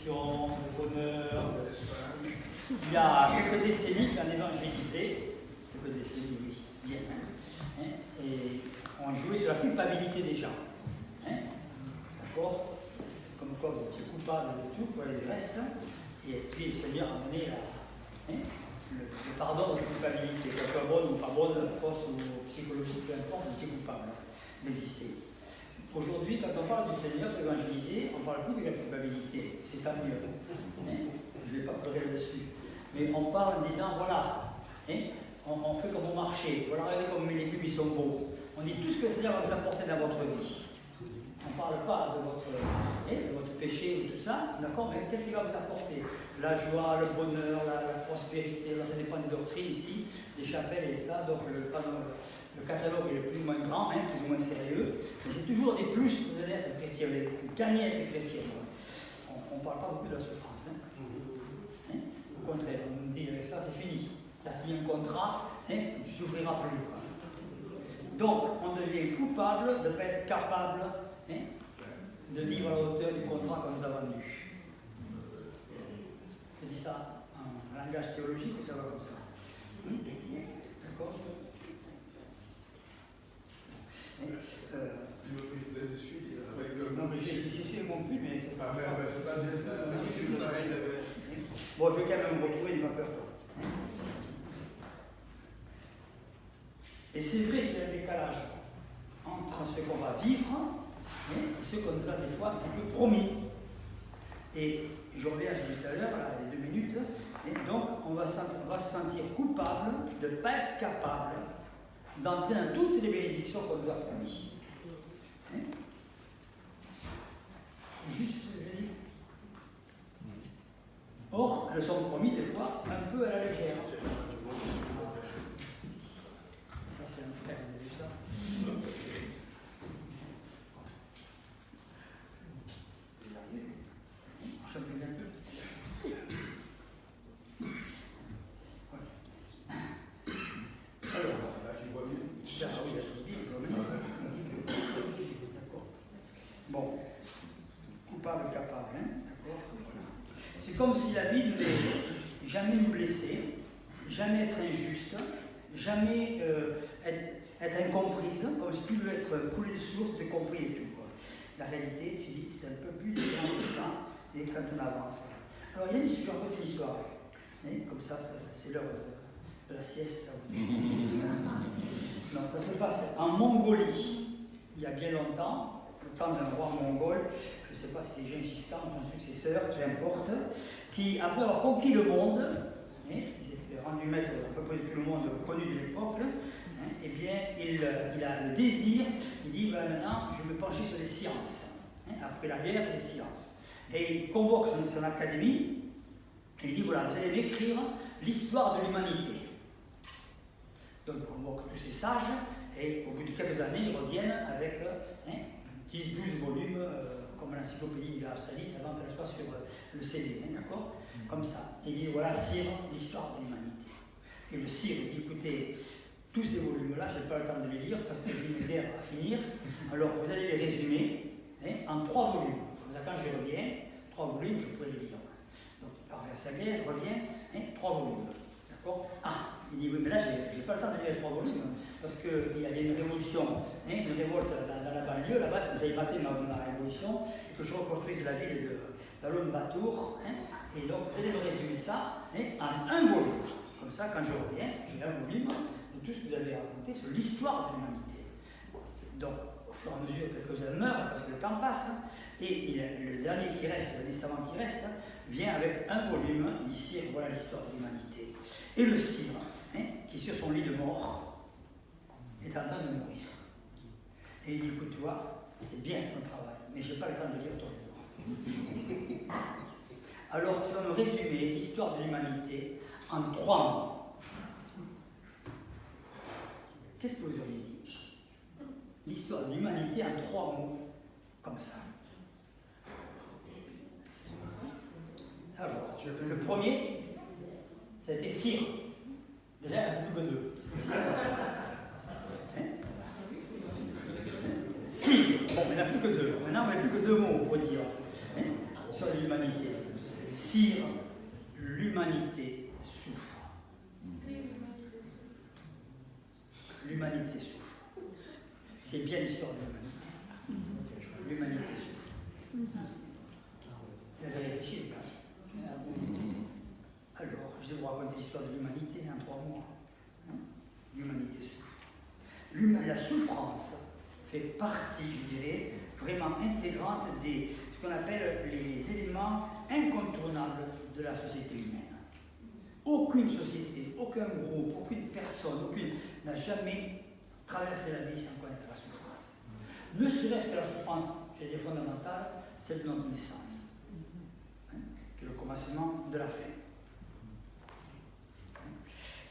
de bonheur, il y a quelques décennies qu'on évangélisait, quelques décennies, oui, bien, hein, et on jouait sur la culpabilité des gens. Hein, d'accord? Comme quoi vous étiez coupable de tout, quoi, et le reste, et puis le Seigneur a donné le pardon de culpabilité, qu'elle soit bonne ou pas bonne, fausse ou psychologique, peu importe, vous étiez coupable d'exister. Aujourd'hui, quand on parle du Seigneur évangélisé, on ne parle plus de la culpabilité, c'est tant mieux. Hein, je ne vais pas pleurer là-dessus. Mais on parle en disant, voilà, hein, on fait comme au marché, voilà, regardez comme mes légumes ils sont beaux. On dit tout ce que le Seigneur va vous apporter dans votre vie. On ne parle pas de votre péché ou tout ça, d'accord, mais qu'est-ce qu'il va vous apporter? La joie, le bonheur, la prospérité, là ça dépend des doctrines ici, des chapelles et ça, donc le catalogue est le plus ou moins grand, hein, plus ou moins sérieux, mais c'est toujours des plus que vous allez être chrétien, gagner à être chrétien. On ne parle pas beaucoup de la souffrance. Hein. Au contraire, on nous dit avec ça c'est fini. Tu as signé un contrat, hein, tu ne souffriras plus. Donc on devient coupable de ne pas être capable, hein, de vivre à la hauteur du contrat qu'on nous a vendu. Je dis ça en langage théologique et ça va comme ça. D'accord? Non, mais j'ai su mon pull, mais c'est ça. C'est pas bien ça. Bon, je vais quand même me retrouver, il m'a peur. Et c'est vrai qu'il y a un décalage entre ce qu'on va vivre et ce qu'on nous a des fois un petit peu promis. Et je reviens à ce que je disais tout à l'heure, là, il y a 2 minutes, et donc on va se sentir coupable de ne pas être capable d'entrer dans toutes les bénédictions qu'on nous a promis. Hein? Juste ce que j'ai dit. Or, elles sont promis des fois un peu à la légère. Ça, c'est un frère, vous avez vu ça? Enchanté bien. Alors, bon, coupable, capable, hein, d'accord. C'est comme si la vie ne voulait jamais nous blesser, jamais être injuste, jamais être incomprise, comme si tout devait être coulé de source, de compris et tout. Quoi. La réalité, je dis, c'est un peu plus différent que ça, et quand on avance. Alors, il y a une histoire, hein, comme ça, c'est l'heure de la sieste, ça vous dit. Non, ça se passe en Mongolie, il y a bien longtemps, le temps d'un roi mongol, je ne sais pas si c'est Gengis Khan, son successeur, peu importe, qui, après avoir conquis le monde, hein, il s'est rendu maître à peu près de tout le monde connu de l'époque, hein, eh bien, il a le désir, il dit, ben, maintenant, je vais me pencher sur les sciences, hein, après la guerre, les sciences. Et il convoque son académie, et il dit, voilà, vous allez m'écrire l'histoire de l'humanité. Donc il convoque tous ces sages, et au bout de quelques années, ils reviennent avec 10-12 volumes, comme l'encyclopédie de l'Australie, avant qu'elle soit sur le CD, hein, d'accord? Comme ça. Et ils disent, voilà, Sire, l'histoire de l'humanité. Et le Sire dit, écoutez, tous ces volumes-là, je n'ai pas le temps de les lire, parce que j'ai une guerre à finir, alors vous allez les résumer en 3 volumes. Comme ça, quand je reviens, 3 volumes, je pourrai les lire. Donc il part vers sa guerre, il revient, 3 volumes. D'accord? Ah, il dit, oui, mais là, je n'ai pas le temps de lire les 3 volumes, parce qu'il y a une révolution, une révolte dans la banlieue, là-bas, que j'avais battu ma révolution, et que je reconstruise la ville d'Ulaanbaatar, et donc vous allez me résumer ça en 1 volume. Comme ça, quand je reviens, j'ai 1 volume de tout ce que vous avez raconté sur l'histoire de l'humanité. Donc, au fur et à mesure, quelques-uns meurent, parce que le temps passe, et le dernier qui reste, le dernier savant qui reste, vient avec 1 volume, il dit, Sire, voilà l'histoire de l'humanité. Et le Sire, qui est sur son lit de mort, est en train de mourir. Et il dit, écoute, toi, c'est bien ton travail, mais je n'ai pas le temps de lire ton livre. Alors tu vas me résumer l'histoire de l'humanité en 3 mots. Qu'est-ce que vous auriez dit? L'histoire de l'humanité en 3 mots, comme ça. Alors, le premier, ça a été Sire. Déjà, il n'y en a plus que 2. Sire. Bon, il n'y en a plus que 2. Maintenant, il n'y a plus que 2 mots pour dire sur l'humanité. Sire, l'humanité souffre. L'humanité souffre. C'est bien l'histoire de l'humanité. L'humanité souffre. Vous avez réfléchi, les gars? Alors, je vais vous raconter l'histoire de l'humanité en 3 mois. L'humanité souffre. La souffrance fait partie, je dirais, vraiment intégrante de ce qu'on appelle les éléments incontournables de la société humaine. Aucune société, aucun groupe, aucune personne, n'a jamais traversé la vie sans connaître la souffrance. Ne serait-ce que la souffrance, j'allais dire fondamentale, celle de notre naissance, qui est le commencement de la fin.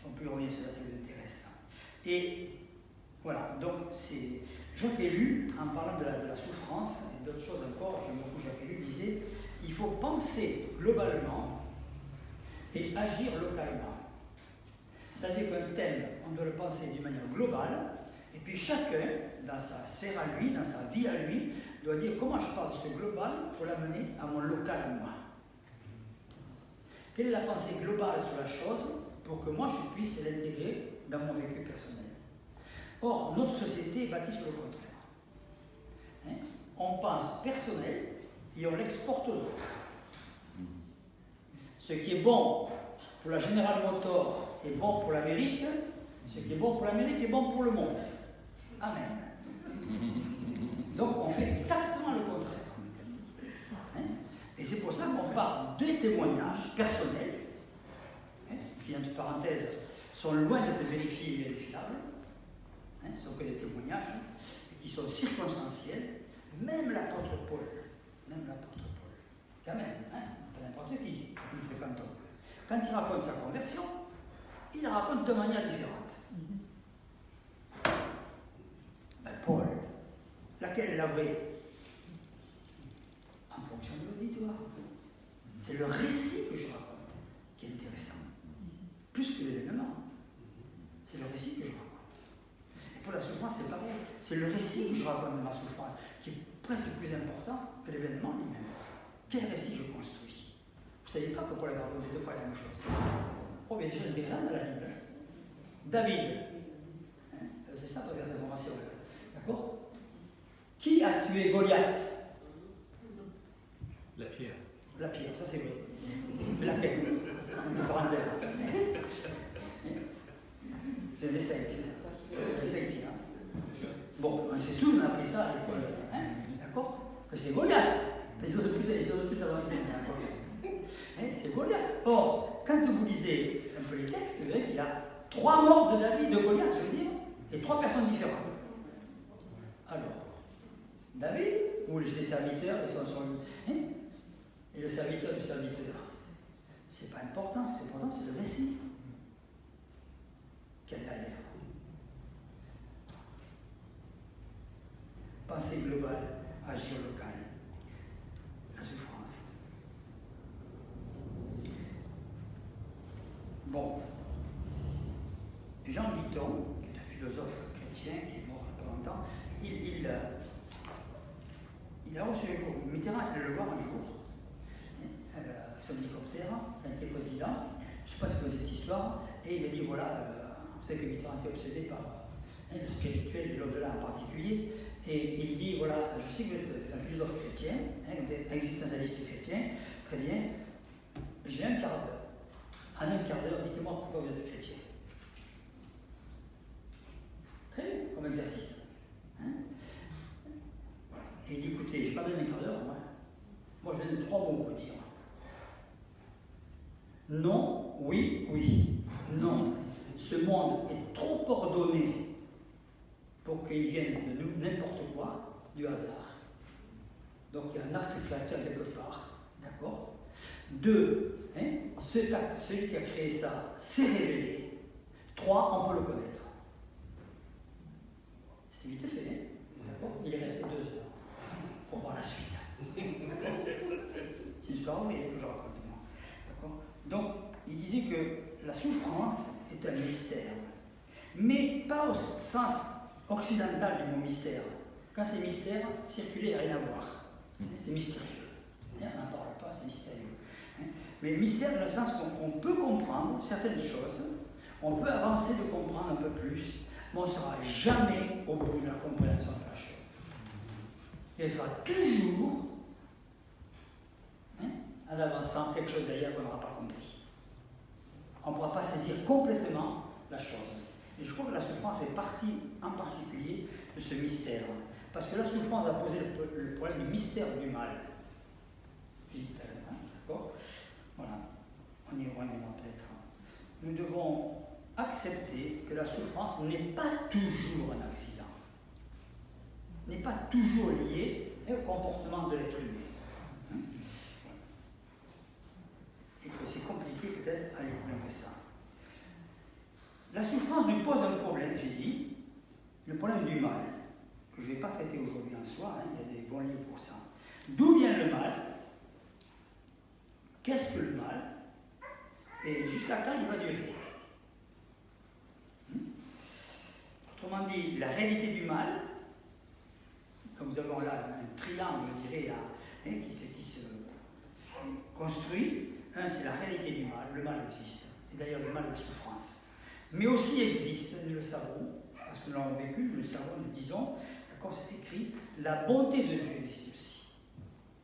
On peut y revenir sur ça, ça vous intéresse. Et voilà, donc c'est Jacques Ellul, en parlant de la souffrance et d'autres choses encore, j'aime beaucoup Jacques Ellul, disait il faut penser globalement et agir localement. C'est-à-dire qu'un thème, on doit le penser d'une manière globale, et puis chacun, dans sa sphère à lui, dans sa vie à lui, doit dire comment je parle de ce global pour l'amener à mon local à moi. Quelle est la pensée globale sur la chose pour que moi je puisse l'intégrer dans mon vécu personnel. Or, notre société est bâtie sur le contraire. On pense personnel et on l'exporte aux autres. Ce qui est bon pour la General Motors est bon pour l'Amérique, ce qui est bon pour l'Amérique est bon pour le monde. Amen. Donc on fait exactement le contraire. Et c'est pour ça qu'on parle des témoignages personnels, qui, entre parenthèses, sont loin d'être vérifiés et vérifiables, ce sont que des témoignages, qui sont circonstanciels, même l'apôtre Paul, quand même, pas n'importe qui, nous fréquentons. Quand il raconte sa conversion, il la raconte de manière différente. Paul, laquelle est la vraie? En fonction de l'auditoire. C'est le récit que je raconte qui est intéressant, plus que l'événement. C'est le récit que je raconte. Et pour la souffrance, c'est pareil. C'est le récit que je raconte de ma souffrance qui est presque plus important que l'événement lui-même. Quel récit je construis? Vous ne savez pas que Paul avait raconté 2 fois la même chose. Oh, mais déjà intéressantes dans la Bible. David, c'est ça peut-être l'information. D'accord? Qui a tué Goliath? La pierre. La pierre, ça c'est vrai. Mais laquelle? Entre parenthèses. Les 5. Les 5 pierres. Bon, on sait tous, on a appris ça à l'école. D'accord? Que c'est Goliath. Les autres plus avancés. C'est Goliath. Or, quand vous lisez un peu les textes, vous verrez qu'il y a 3 morts de David, de Goliath, je veux dire, et 3 personnes différentes. Alors, David, ou ses serviteurs, et le serviteur du serviteur. C'est pas important, ce qui est important, c'est le récit qu'il y a derrière. Pensée globale, agir local. La souffrance. Bon. Jean Guiton, qui est un philosophe chrétien, qui est mort il y a longtemps, il a reçu un jour, Mitterrand est allé le voir un jour, son hélicoptère, il était président, je ne sais pas ce que c'est cette histoire, et il a dit voilà, vous savez que Mitterrand était obsédé par le spirituel et l'au-delà en particulier, et il dit voilà, je sais que vous êtes un philosophe chrétien, un existentialiste chrétien, très bien, j'ai un quart d'heure. En un quart d'heure, dites-moi pourquoi vous êtes chrétien. Très bien, comme exercice. Et il dit écoutez, je n'ai pas besoin d'un quart d'heure, moi je donne 3 mots pour dire. Non, oui, oui. Non. Ce monde est trop ordonné pour qu'il vienne de nous n'importe quoi, du hasard. Donc il y a un acte créateur quelque part. D'accord? 2, cet acte, celui qui a créé ça, s'est révélé. 3, on peut le connaître. C'était vite fait, d'accord? Il est resté 2 heures pour voir la suite. C'est une histoire vraie que je raconte, moi. D'accord? Donc, il disait que la souffrance est un mystère, mais pas au sens occidental du mot mystère. Quand c'est mystère, circuler n'a rien à voir. C'est mystérieux. On n'en parle pas, c'est mystérieux. Mais mystère dans le sens qu'on peut comprendre certaines choses, on peut avancer de comprendre un peu plus, mais on ne sera jamais au bout de la compréhension de la chose. Et il sera toujours, en avançant, quelque chose derrière qu'on n'aura pas compris. On ne pourra pas saisir complètement la chose. Et je crois que la souffrance fait partie, en particulier, de ce mystère. Parce que la souffrance a posé le problème du mystère du mal. J'ai dit tout à l'heure, d'accord ? Voilà, on y reviendra peut-être. Nous devons accepter que la souffrance n'est pas toujours un accident, n'est pas toujours liée au comportement de l'être humain. Et que c'est compliqué peut-être à aller plus loin que ça. La souffrance nous pose un problème, j'ai dit, le problème du mal, que je ne vais pas traiter aujourd'hui en soi, il y a des bons livres pour ça. D'où vient le mal? Qu'est-ce que le mal? Et jusqu'à quand il va durer? Autrement dit, la réalité du mal, comme nous avons là un triangle, je dirais, qui se construit. Un, c'est la réalité du mal. Le mal existe. Et d'ailleurs, le mal est la souffrance. Mais aussi existe, nous le savons, parce que nous l'avons vécu, nous le savons, nous le disons, d'accord, c'est écrit, la bonté de Dieu existe aussi.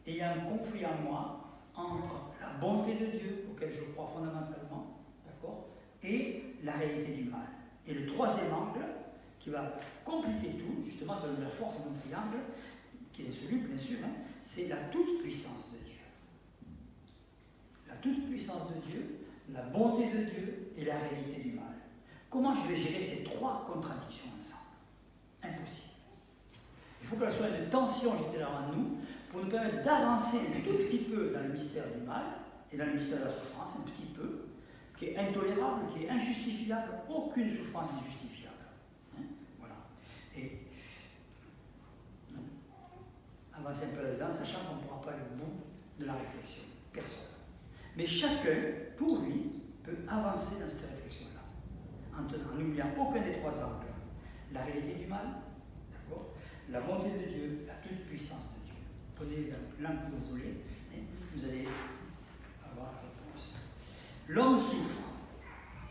Et il y a un conflit en moi entre la bonté de Dieu, auquel je crois fondamentalement, d'accord, et la réalité du mal. Et le troisième angle, qui va compliquer tout, justement, donner la force à mon triangle, qui est insoluble, bien sûr, c'est la toute-puissance de Dieu. La toute-puissance de Dieu, la bonté de Dieu et la réalité du mal. Comment je vais gérer ces trois contradictions ensemble? Impossible. Il faut que soit une tension juste là en nous pour nous permettre d'avancer un tout petit peu dans le mystère du mal et dans le mystère de la souffrance, un petit peu, qui est intolérable, qui est injustifiable. Aucune souffrance n'est justifiable. Voilà. Et avancer un peu là-dedans, sachant qu'on ne pourra pas aller au bout de la réflexion. Personne. Mais chacun, pour lui, peut avancer dans cette réflexion-là, en n'oubliant aucun des trois angles. La réalité du mal, d'accord, la bonté de Dieu, la toute-puissance de Dieu. Prenez l'angle que vous voulez, et vous allez avoir la réponse. L'homme souffre,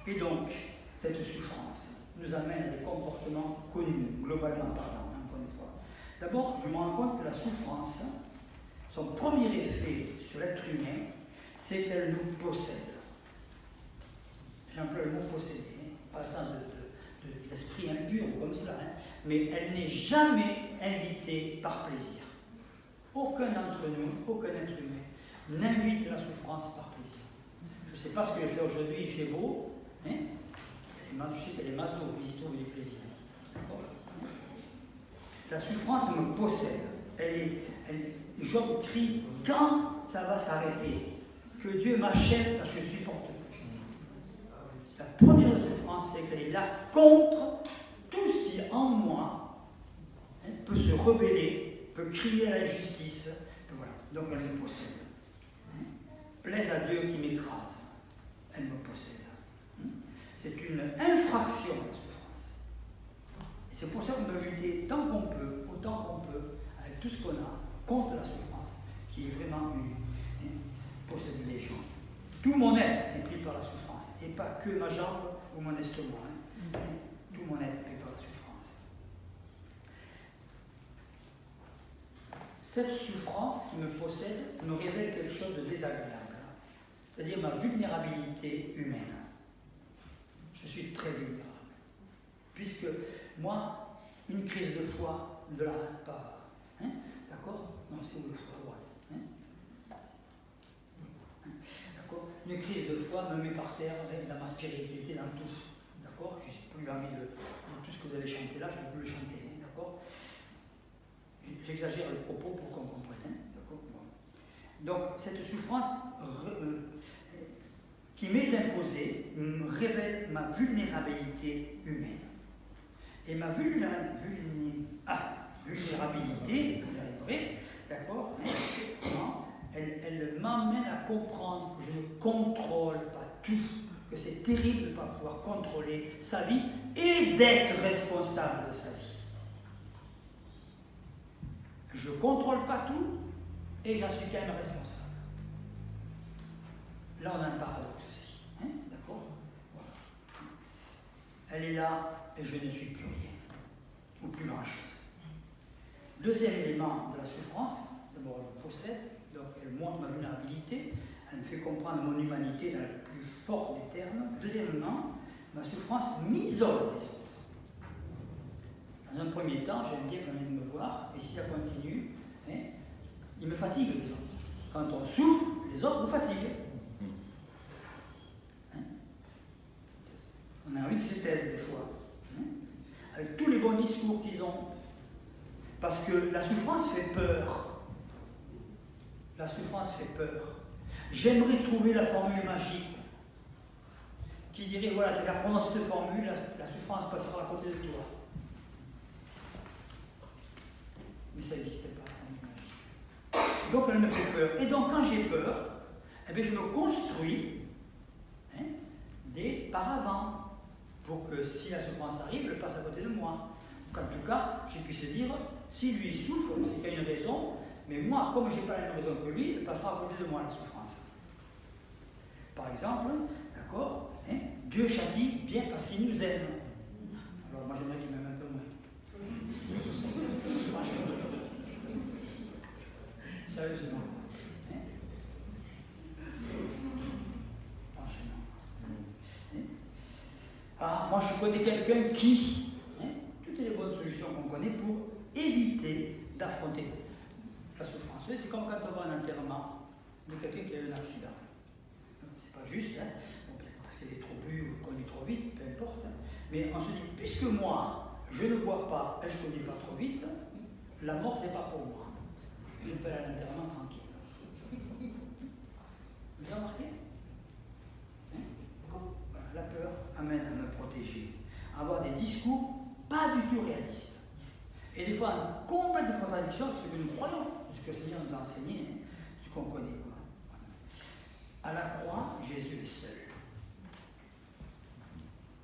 et donc, cette souffrance nous amène à des comportements connus, globalement parlant, encore une fois. D'abord, je me rends compte que la souffrance, son premier effet sur l'être humain, c'est qu'elle nous possède. J'emploie le mot posséder, pas le sens d'esprit impur ou comme cela, mais elle n'est jamais invitée par plaisir. Aucun d'entre nous, aucun être humain, n'invite la souffrance par plaisir. Je ne sais pas ce qu'il fait aujourd'hui, il fait beau, je sais qu'il y a des masos, visiteurs du plaisir. La souffrance me possède. Job crie, quand ça va s'arrêter? Que Dieu m'achète parce que je supporte plus. La première souffrance, c'est qu'elle est là contre tout ce qui en moi peut se rebeller, peut crier à l'injustice. Voilà. Donc elle me possède. Plaise à Dieu qui m'écrase. Elle me possède. C'est une infraction de la souffrance. Et c'est pour ça qu'on doit lutter tant qu'on peut, autant qu'on peut, avec tout ce qu'on a, contre la souffrance, qui est vraiment une possède les gens. Tout mon être est pris par la souffrance, et pas que ma jambe ou mon estomac. Tout mon être est pris par la souffrance. Cette souffrance qui me possède me révèle quelque chose de désagréable, c'est-à-dire ma vulnérabilité humaine. Je suis très vulnérable. Puisque moi, une crise de foi, de la pas. D'accord? Non, c'est où le foie à droite? D'accord? Une crise de foi me met par terre dans ma spiritualité, dans tout. D'accord? Je n'ai plus envie de tout ce que vous avez chanté là, je ne peux plus le chanter. D'accord? J'exagère le propos pour qu'on comprenne. D'accord? Bon. Donc, cette souffrance qui m'est imposée me révèle ma vulnérabilité humaine. Et ma vulnérabilité, d'accord, elle m'amène à comprendre que je ne contrôle pas tout, que c'est terrible de ne pas pouvoir contrôler sa vie et d'être responsable de sa vie. Je ne contrôle pas tout et j'en suis quand même responsable. Là, on a un paradoxe aussi. Hein, d'accord? Voilà. Elle est là et je ne suis plus rien, ou plus grand-chose. Deuxième élément de la souffrance, d'abord elle me possède, donc elle montre ma vulnérabilité, elle me fait comprendre mon humanité dans le plus fort des termes. Deuxièmement, ma souffrance m'isole des autres. Dans un premier temps, j'aime bien qu'on vienne me voir, et si ça continue, hein, il me fatigue les autres. Quand on souffre, les autres nous fatiguent. Hein? On a envie qu'ils se taisent des fois, hein? Avec tous les bons discours qu'ils ont. Parce que la souffrance fait peur. La souffrance fait peur. J'aimerais trouver la formule magique qui dirait, voilà, tu vas prendre cette formule, la souffrance passera à côté de toi. Mais ça n'existe pas. Donc elle me fait peur. Et donc quand j'ai peur, eh bien, je me construis, hein, des paravents pour que si la souffrance arrive, elle passe à côté de moi. En tout cas, je puisse dire, si lui il souffre, c'est qu'il y a une raison, mais moi, comme je n'ai pas la même raison que lui, elle passera à côté de moi, la souffrance. Par exemple, d'accord, hein, Dieu châtie bien parce qu'il nous aime. Alors moi j'aimerais qu'il m'aime un peu moins. Franchement. Sérieusement. Hein? Franchement. Hein? Ah, moi je connais quelqu'un qui, hein, toutes les bonnes solutions qu'on connaît pour éviter d'affronter la souffrance. C'est comme quand on va à un enterrement de quelqu'un qui a eu un accident. C'est pas juste, hein, parce qu'il est trop bu ou conduit trop vite, peu importe. Mais on se dit, puisque moi, je ne bois pas et je ne conduis pas trop vite, la mort, c'est pas pour moi. Je peux aller à l'enterrement tranquille. Vous avez remarqué? Hein? La peur amène à me protéger, à avoir des discours pas du tout réalistes. Et des fois, en complète contradiction avec ce que nous croyons, ce que le Seigneur nous a enseigné, hein, ce qu'on connaît. À la croix, Jésus est seul.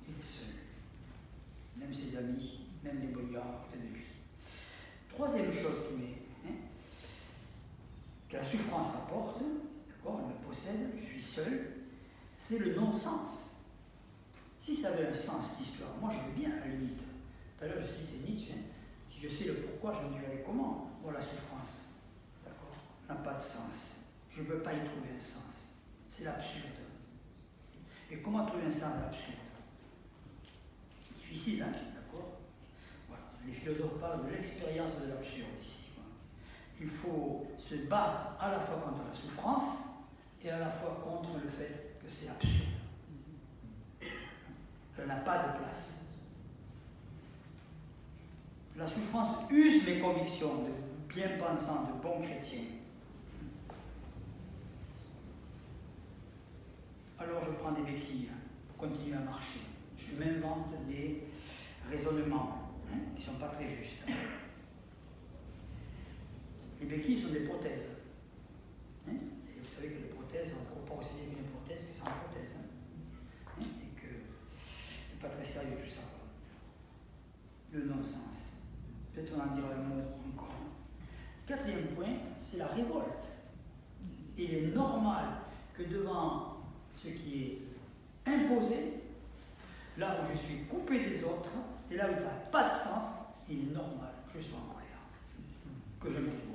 Il est seul. Même ses amis, même les boyards à côté de lui. Troisième chose qui m'est, hein, que la souffrance apporte, d'accord, elle me possède, je suis seul, c'est le non-sens. Si ça avait un sens, cette histoire, moi je veux bien à la limite. Tout à l'heure je citais Nietzsche, hein, si je sais le pourquoi, je me dirais comment. Bon, la souffrance, d'accord, n'a pas de sens. Je ne peux pas y trouver un sens. C'est l'absurde. Et comment trouver un sens à l'absurde? Difficile, hein, d'accord? Voilà. Les philosophes parlent de l'expérience de l'absurde ici. Voilà. Il faut se battre à la fois contre la souffrance et à la fois contre le fait que c'est absurde. Qu'elle n'a pas de place. La souffrance use mes convictions de bien-pensants, de bons chrétiens. Alors je prends des béquilles pour continuer à marcher. Je m'invente des raisonnements, hein, qui ne sont pas très justes. Les béquilles sont des prothèses. Hein, et vous savez que les prothèses, on ne peut pas aussi bien une prothèse que sans prothèse. Hein, et que c'est pas très sérieux tout ça. Le non-sens. Peut-être on en dira un mot encore. Quatrième point, c'est la révolte. Il est normal que devant ce qui est imposé, là où je suis coupé des autres, et là où ça n'a pas de sens, il est normal que je sois en colère, que je me révolte.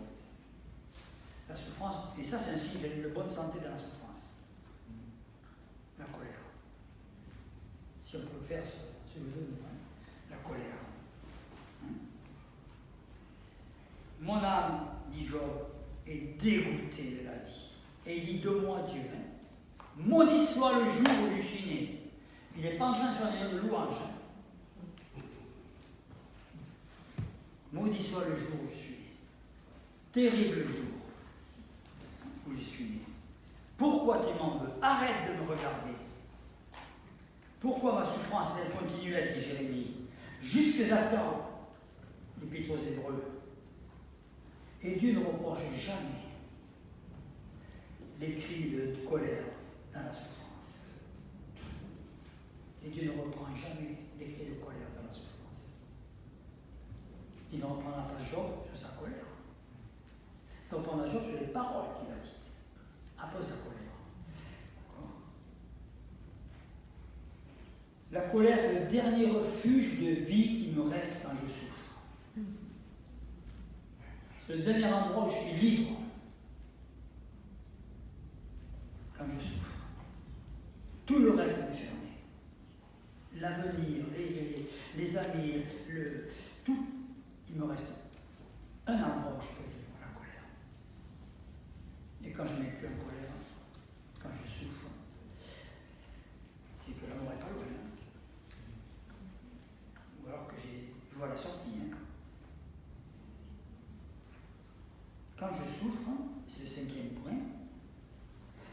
La souffrance, et ça c'est un signe de bonne santé dans la souffrance. La colère. Si on peut faire ce jeu de mots, hein, la colère. Hein? Mon âme, dit Job, est dégoûtée de la vie. Et il dit de moi Dieu, hein, maudit soit le jour où je suis né. Il n'est pas en train de faire de louange. Hein. Maudit soit le jour où je suis né. Terrible jour où je suis né. Pourquoi tu m'en veux? Arrête de me regarder. Pourquoi ma souffrance est continuelle, dit Jérémie, jusqu'à quand? Épître aux Hébreux. Et Dieu ne reproche jamais les cris de colère dans la souffrance. Et Dieu ne reprend jamais les cris de colère dans la souffrance. Il ne reprendra pas Job sur sa colère. Il reprendra Job sur les paroles qu'il a dites après sa colère. colère, c'est le dernier refuge de vie qui me reste quand je souffre. C'est le dernier endroit où je suis libre. Quand je souffre. Tout le reste est fermé. L'avenir, les amis, tout, il me reste un endroit où je peux vivre, la colère. Et quand je n'ai plus en colère, quand je souffre, c'est que l'amour n'est pas loin. Ou alors que je vois la sortie. Quand je souffre, c'est le 5e point.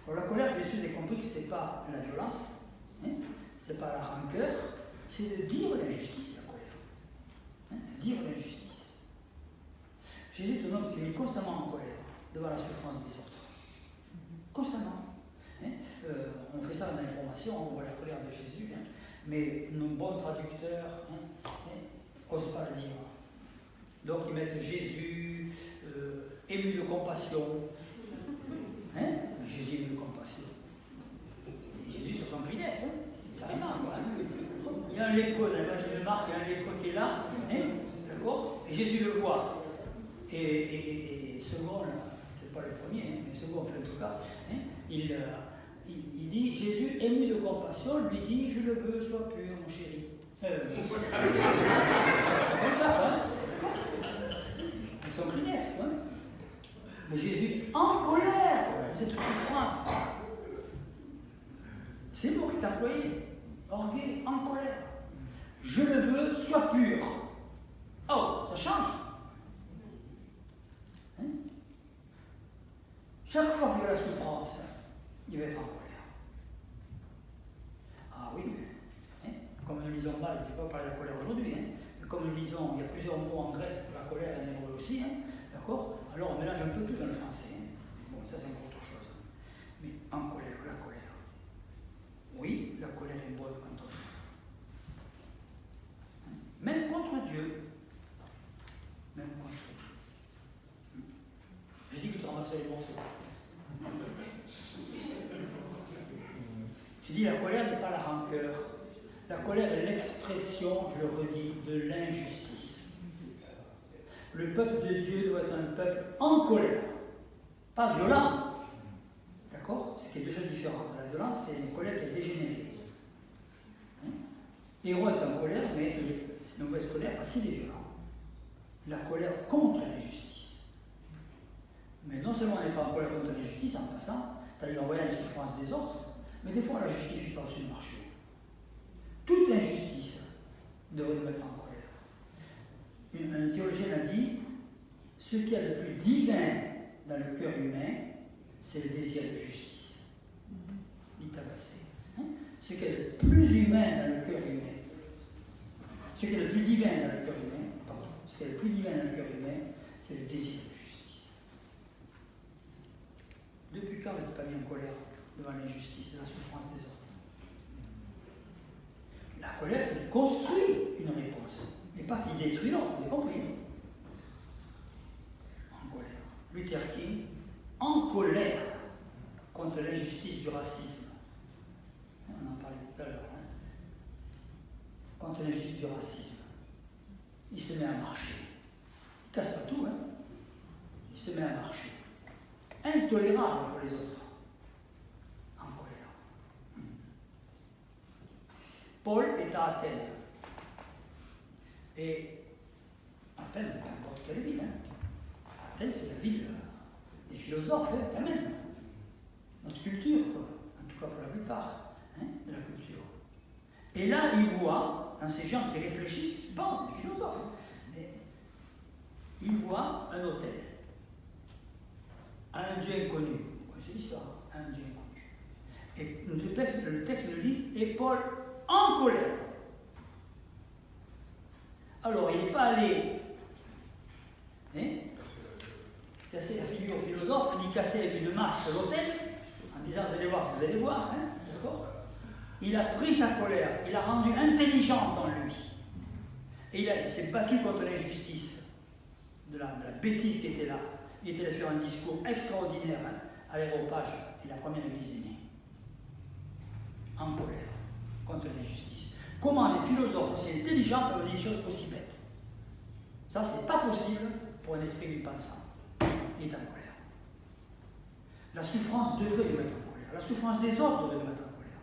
Alors la colère, bien sûr, j'ai compris que ce n'est pas la violence, ce n'est pas la rancœur, c'est de dire l'injustice, la colère. De dire l'injustice. Jésus est un homme qui s'est mis constamment en colère devant la souffrance des autres. Constamment. On fait ça dans l'information, on voit la colère de Jésus, mais nos bons traducteurs n'osent pas le dire. Donc ils mettent Jésus ému de compassion. Jésus ému de compassion. Et Jésus sur son Kleenex, carrément. Il y a un lépreux, dans l'évangile de Marc, il y a un lépreux qui est là, d'accord, et Jésus le voit. Et second, c'est pas le premier, mais second, en tout cas, il dit, Jésus, ému de compassion, lui dit, je le veux, sois pur, mon chéri. C'est comme ça, d'accord. Avec son Kleenex, Mais Jésus, en colère, cette souffrance. C'est le mot qui est employé. Orgueil, en colère. Je le veux, sois pur. Oh, ça change. Chaque fois qu'il y a la souffrance, il va être en colère. Ah oui, mais comme nous lisons mal, je ne vais pas parler de la colère aujourd'hui, mais comme nous lisons, il y a plusieurs mots en grec pour la colère et en hébreu aussi, d'accord? Alors on mélange un peu tout dans le français. Bon, ça c'est encore autre chose. Mais en colère, la colère. Oui, la colère est bonne quand on souffre. Même contre Dieu. Même contre Dieu. J'ai dit que tu ramasserais les morceaux. J'ai dit la colère n'est pas la rancœur. La colère est l'expression, je le redis, de l'injustice. Le peuple de Dieu doit être un peuple en colère, pas violent. D'accord? Ce qui est deux choses différentes. La violence, c'est une colère qui est dégénérée. Héros est en colère, mais c'est une mauvaise colère parce qu'il est violent. La colère contre l'injustice. Mais non seulement on n'est pas en colère contre l'injustice en passant, c'est-à-dire en voyant les souffrances des autres, mais des fois on ne la justifie pas au-dessus du marché. Toute injustice devrait nous mettre en colère. Un théologien a dit, ce qu'il y a de plus divin dans le cœur humain, c'est le désir de justice. Il tabassé. Ce qu'il y a de plus humain dans le cœur humain, ce qu'il y a de plus divin dans le cœur humain, ce qu'il y a de plus divin dans le cœur humain, c'est le désir de justice. Depuis quand vous n'êtes pas mis en colère devant l'injustice et la souffrance des autres? La colère qui construit une réponse, et pas qui détruit l'autre, vous avez compris? En colère. Luther King, en colère contre l'injustice du racisme. On en parlait tout à l'heure. Contre l'injustice du racisme. Il se met à marcher. Il casse pas tout, Il se met à marcher. Intolérable pour les autres. En colère. Paul est à Athènes. Et Athènes, c'est pas n'importe quelle ville. Athènes, c'est la ville des philosophes, quand même. Notre culture, quoi. En tout cas pour la plupart de la culture. Et là, il voit, dans ces gens qui réfléchissent, qui pensent, des philosophes, il voit un hôtel à un Dieu inconnu. C'est l'histoire, à un Dieu inconnu. Et le texte le dit, et Paul en colère. Alors, il n'est pas allé casser la figure au philosophe, ni casser avec une masse l'hôtel, en disant vous allez voir ce que vous allez voir, d'accord? Il a pris sa colère, il l'a rendue intelligente en lui. Et il s'est battu contre l'injustice de la bêtise qui était là. Il était allé faire un discours extraordinaire à l'Aréopage et la première église est née. En colère contre l'injustice. Comment les philosophes aussi intelligents peuvent dire des choses aussi bêtes? Ça, c'est pas possible pour un esprit bien pensant. Il est en colère. La souffrance devrait nous mettre en colère. La souffrance des autres devrait nous mettre en colère.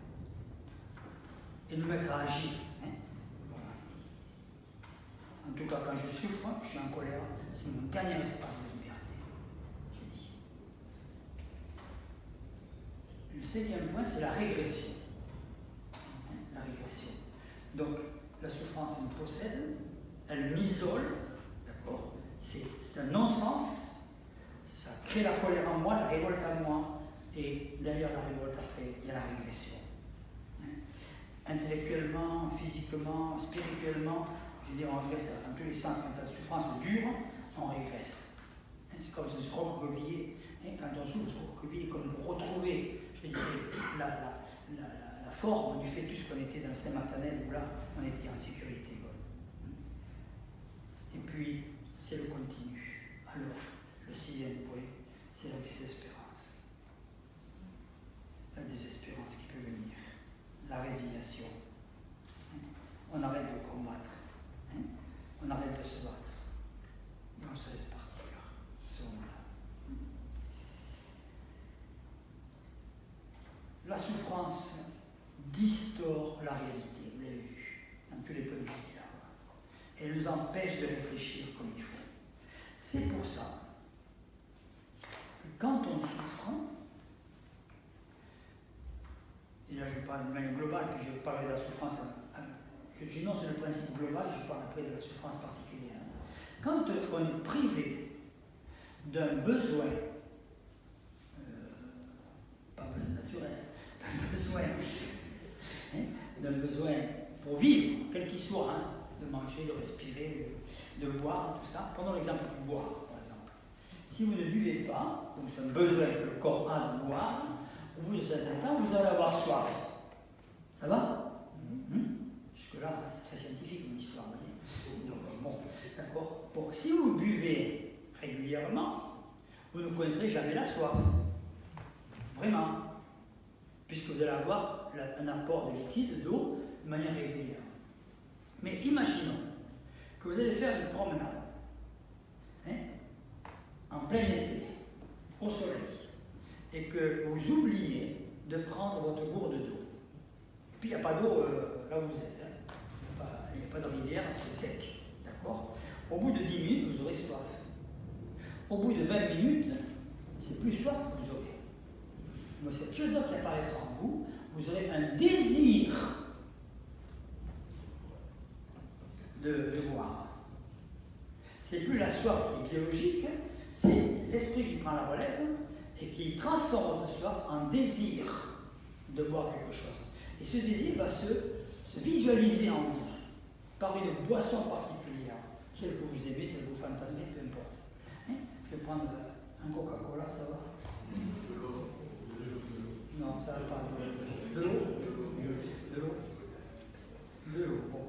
Et nous mettre à agir. Hein? Voilà. En tout cas, quand je souffre, je suis en colère, c'est mon dernier espace de liberté. Je dis. Le 5e point, c'est la régression. Hein? La régression. Donc, la souffrance me possède, elle m'isole, d'accord? C'est un non-sens, ça crée la colère en moi, la révolte en moi, et derrière la révolte, après, il y a la régression. Intellectuellement, physiquement, spirituellement, je veux dire, on régresse dans tous les sens. Quand la souffrance dure, on régresse. C'est comme se recroqueviller. Quand on souffre, se recroqueviller, comme retrouver, je veux dire, la forme du fœtus qu'on était dans le sein maternel, où là, on était en sécurité. Et puis, c'est le continu. Alors, le 6e point, c'est la désespérance. La désespérance qui peut venir. La résignation. On arrête de combattre. On arrête de se battre. Et on se laisse partir à ce moment-là. La souffrance distord la réalité, vous l'avez vu, dans tous les points de vue là. Elle nous empêche de réfléchir comme il faut. C'est pour ça que quand on souffre, et là je parle de manière globale, puis je parlerai de la souffrance, j'énonce le principe global, je parle après de la souffrance particulière. Quand on est privé d'un besoin, pas naturel, d'un besoin pour vivre, quel qu'il soit, de manger, de respirer, de boire, tout ça. Prenons l'exemple du boire, par exemple. Si vous ne buvez pas, donc c'est un besoin que le corps a de boire, au bout de certain temps, vous allez avoir soif. Ça va? Jusque-là, c'est très scientifique mon histoire, vous voyez. Donc, bon, d'accord. Bon, si vous buvez régulièrement, vous ne connaîtrez jamais la soif. Vraiment. Puisque vous allez avoir un apport de liquide, d'eau, de manière régulière. Mais imaginons que vous allez faire une promenade, en plein été, au soleil, et que vous oubliez de prendre votre gourde d'eau. Puis il n'y a pas d'eau là où vous êtes. Il n'y a pas de rivière, c'est sec. D'accord? Au bout de 10 minutes, vous aurez soif. Au bout de 20 minutes, c'est plus soif que vous aurez. Mais cette chose d'autre qui apparaîtra en vous, vous aurez un désir de boire. C'est plus la soif qui est biologique, c'est l'esprit qui prend la relève et qui transforme votre soif en désir de boire quelque chose. Et ce désir va se visualiser en vous par une boisson particulière, celle que vous aimez, celle que vous fantasmez, peu importe. Je vais prendre un Coca-Cola, ça va? De l'eau. Non, ça va pas. De l'eau? De l'eau? De l'eau, bon.